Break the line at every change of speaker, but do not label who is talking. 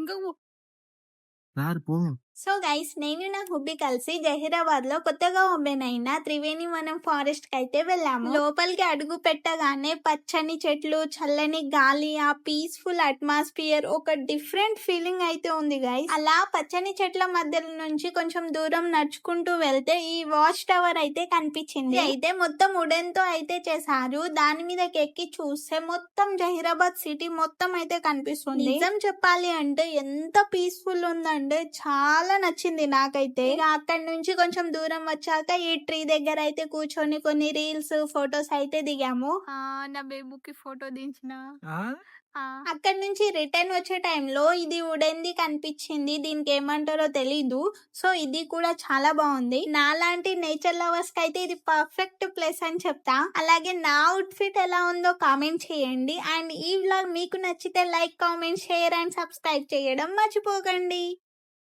వెనకకు
రారు పో.
సో గైస్, నేను నా హుబ్బీ కలిసి జహీరాబాద్ లో కొత్తగా ఓపెన్ అయిన త్రివేణివనం ఫారెస్ట్ కి అయితే వెళ్ళాము. లోపలికి అడుగు పెట్టగానే పచ్చని చెట్లు, చల్లని గాలి, ఆ పీస్ఫుల్ అట్మాస్ఫియర్, ఒక డిఫరెంట్ ఫీలింగ్ అయితే ఉంది గైస్. అలా పచ్చని చెట్ల మధ్య నుంచి కొంచెం దూరం నడుచుకుంటూ వెళ్తే ఈ వాచ్ టవర్ అయితే కనిపించింది. అయితే మొత్తం వుడెన్ తో అయితే చేశారు. దాని మీదకి ఎక్కి చూస్తే మొత్తం జహీరాబాద్ సిటీ మొత్తం అయితే కనిపిస్తుంది. నిజం చెప్పాలి అంటే ఎంత పీస్ఫుల్ ఉందంటే చాలా నచ్చింది నాకైతే. ఇక అక్కడ నుంచి కొంచెం దూరం వచ్చాక ఈ ట్రీ దగ్గర అయితే కూర్చొని కొన్ని రీల్స్, ఫొటోస్ అయితే దిగాము.
నా బేబుకి ఫోటో దించిన.
అక్కడ నుంచి రిటర్న్ వచ్చే టైంలో ఇది వుడెన్ది కనిపించింది. దీనికి ఏమంటారో తెలీదు. సో ఇది కూడా చాలా బాగుంది. నాలాంటి నేచర్ లవర్స్ కి అయితే ఇది పర్ఫెక్ట్ ప్లేస్ అని చెప్తా. అలాగే నా అవుట్ఫిట్ ఎలా ఉందో కామెంట్ చేయండి. అండ్ ఈ వ్లాగ్ మీకు నచ్చితే like, comment, share and subscribe చేయడం మర్చిపోకండి.